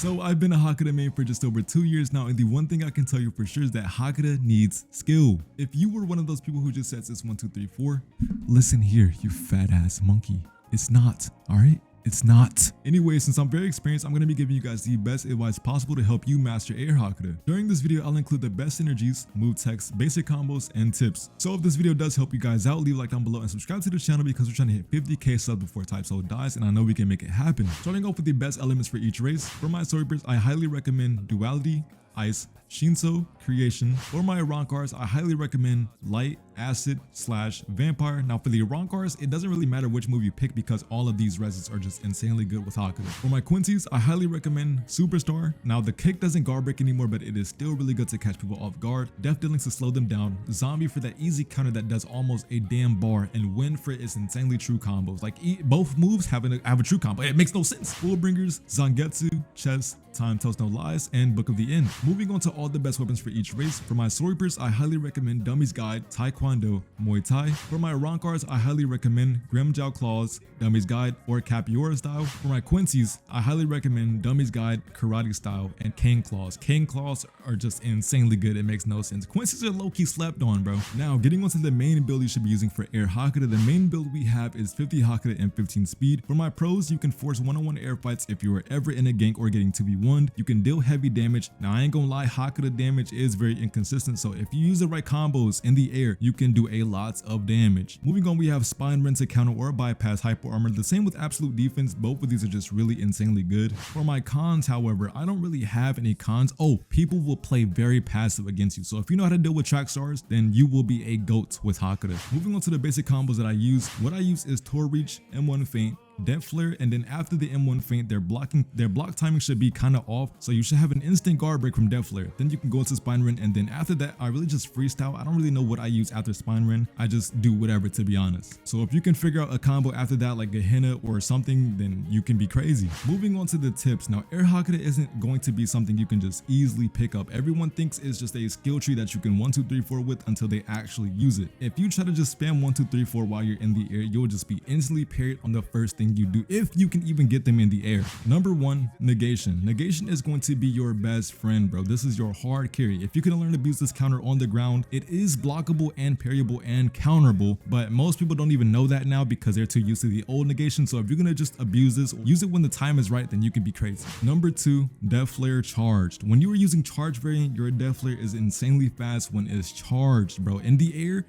So I've been a Hakuda main for just over 2 years now, and the one thing I can tell you for sure is that Hakuda needs skill. If you were one of those people who just says it's 1, 2, 3, 4, listen here, you fat ass monkey. It's not, alright? It's not. Anyway, since I'm very experienced, I'm going to be giving you guys the best advice possible to help you master Air Hakuda. During this video, I'll include the best synergies, move techs, basic combos, and tips. So if this video does help you guys out, leave a like down below and subscribe to the channel because we're trying to hit 50k subs before Type Soul dies, and I know we can make it happen. Starting off with the best elements for each race, for my Soripers, I highly recommend Duality, Ice, Shinso, Creation. For my Ronkars, I highly recommend Light, Acid, / Vampire. Now for the Ronkars, it doesn't really matter which move you pick because all of these reses are just insanely good with Hakuda. For my Quincy's, I highly recommend Superstar. Now the kick doesn't guard break anymore, but it is still really good to catch people off guard. Death Dealings to slow them down. Zombie for that easy counter that does almost a damn bar, and Wind for its insanely true combos. Like both moves have a true combo. It makes no sense. Fullbringers, Zangetsu, Chess, Time Tells No Lies, and Book of the End. Moving on to all the best weapons for each race. For my Soripers, I highly recommend Dummy's Guide, Taekwondo, Muay Thai. For my Ronkars, I highly recommend Grimjow Claws, Dummy's Guide, or Capoeira style. For my Quincy's, I highly recommend Dummy's Guide, Karate style, and Cane Claws. Cane Claws are just insanely good. It makes no sense. Quincy's are low-key slept on, bro. Now, getting onto the main build you should be using for Air Hakuda, the main build we have is 50 Hakuda and 15 speed. For my pros, you can force one-on-one air fights if you are ever in a gank or getting 2v1'd. You can deal heavy damage. Now, I ain't gonna lie, Hakuda damage is very inconsistent, so if you use the right combos in the air, you can do a lot of damage. Moving on, we have Spine Rend to counter or bypass Hyper Armor. The same with Absolute Defense. Both of these are just really insanely good. For my cons, however, I don't really have any cons. Oh, people will play very passive against you, so if you know how to deal with track stars, then you will be a GOAT with Hakuda. Moving on to the basic combos that I use. What I use is Tor Reach, M1 Feint, Death Flare, and then after the M1 feint, their block timing should be kind of off, so you should have an instant guard break from Death Flare. Then you can go into Spine Rend, and then after that, I really just freestyle. I don't really know what I use after Spine Rend. I just do whatever, to be honest. So if you can figure out a combo after that, like a Gehenna or something, then you can be crazy. Moving on to the tips. Now, Air Hakuda isn't going to be something you can just easily pick up. Everyone thinks it's just a skill tree that you can 1, 2, 3, 4 with until they actually use it. If you try to just spam 1, 2, 3, 4 while you're in the air, you'll just be instantly parried on the first thing you do, if you can even get them in the air. Number 1, negation. Negation is going to be your best friend, bro. This is your hard carry. If you can learn to abuse this counter on the ground, it is blockable and parryable and counterable, but most people don't even know that now because they're too used to the old negation. So if you're gonna just abuse this, use it when the time is right, then you can be crazy. Number 2, Death Flare charged. When you are using charge variant, your Death Flare is insanely fast when it's charged, bro. In the air,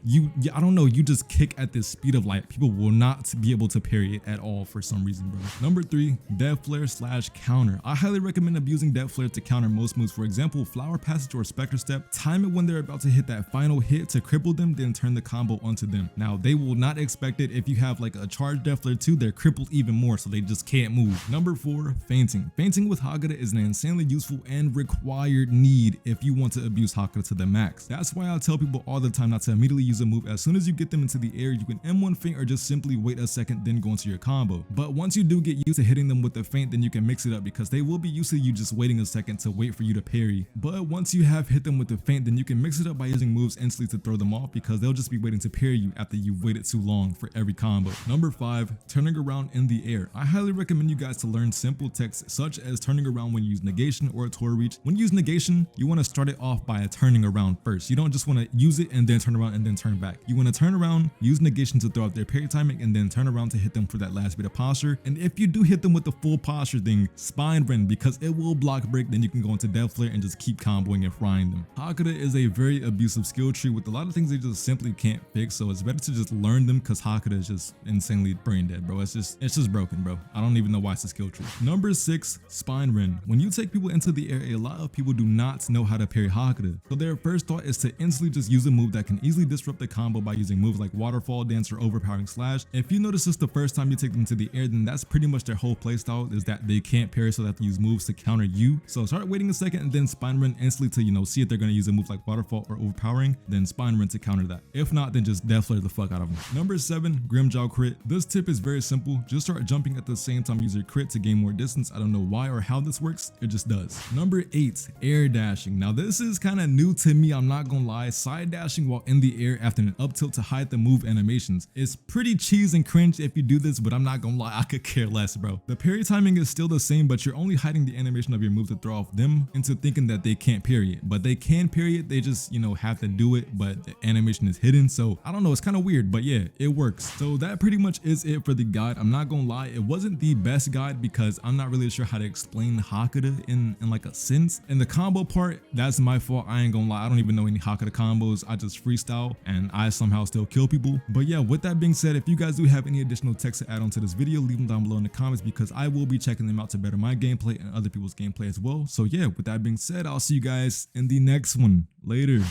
I don't know, you just kick at this speed of light. People will not be able to parry it at all for some reason, bro. Number 3, Death Flare / counter. I highly recommend abusing Death Flare to counter most moves. For example, Flower Passage or Spectre Step. Time it when they're about to hit that final hit to cripple them, then turn the combo onto them. Now, they will not expect it. If you have like a charged Death Flare too, they're crippled even more, so they just can't move. Number 4, feinting. Feinting with Hakuda is an insanely useful and required need if you want to abuse Hakuda to the max. That's why I tell people all the time not to immediately use a move. As soon as you get them into the air, you can M1 feint or just simply wait a second, then go into your combo. But once you do get used to hitting them with the feint, then you can mix it up because they will be used to you just waiting a second to wait for you to parry. But once you have hit them with the feint, then you can mix it up by using moves instantly to throw them off because they'll just be waiting to parry you after you've waited too long for every combo. Number 5, turning around in the air. I highly recommend you guys to learn simple techs such as turning around when you use negation or a Tor Reach. When you use negation, you want to start it off by turning around first. You don't just want to use it and then turn around and then turn back. You want to turn around, use negation to throw out their parry timing, and then turn around to hit them for that last bit of posture. And if you do hit them with the full posture thing, Spine Rend, because it will block break, then you can go into Death Flare and just keep comboing and frying them. Hakuda is a very abusive skill tree with a lot of things they just simply can't fix, so it's better to just learn them because Hakuda is just insanely brain dead, bro. It's just broken, bro. I don't even know why it's a skill tree. Number 6, Spine Rend. When you take people into the air, a lot of people do not know how to parry Hakuda, so their first thought is to instantly just use a move that can easily disrupt the combo by using moves like Waterfall Dance or Overpowering Slash. If you notice this the first time you take them to the air, then that's pretty much their whole playstyle, is that they can't parry, so they have to use moves to counter you. So start waiting a second and then Spine Rend instantly to see if they're going to use a move like Waterfall or Overpowering, then Spine Rend to counter that. If not, then just Death Flare the fuck out of them. Number 7, Grimjow crit. This tip is very simple. Just start jumping at the same time, use your crit to gain more distance. I don't know why or how this works, it just does. Number 8, air dashing. Now this is kind of new to me, I'm not gonna lie. Side dashing while in the air after an up tilt to hide the move animations. It's pretty cheese and cringe if you do this, but I'm not gonna lie, I could care less, bro. The parry timing is still the same, but you're only hiding the animation of your move to throw off them into thinking that they can't parry it. But they can parry it, they just, you know, have to do it, but the animation is hidden. So I don't know, it's kind of weird, but yeah, it works. So that pretty much is it for the guide. I'm not gonna lie, it wasn't the best guide because I'm not really sure how to explain Hakuda in like a sense. And the combo part, that's my fault. I ain't gonna lie, I don't even know any Hakuda combos. I just freestyle and I somehow still kill people. But yeah, with that being said, if you guys do have any additional text to add on to this video, leave them down below in the comments because I will be checking them out to better my gameplay and other people's gameplay as well. So yeah, with that being said, I'll see you guys in the next one. Later.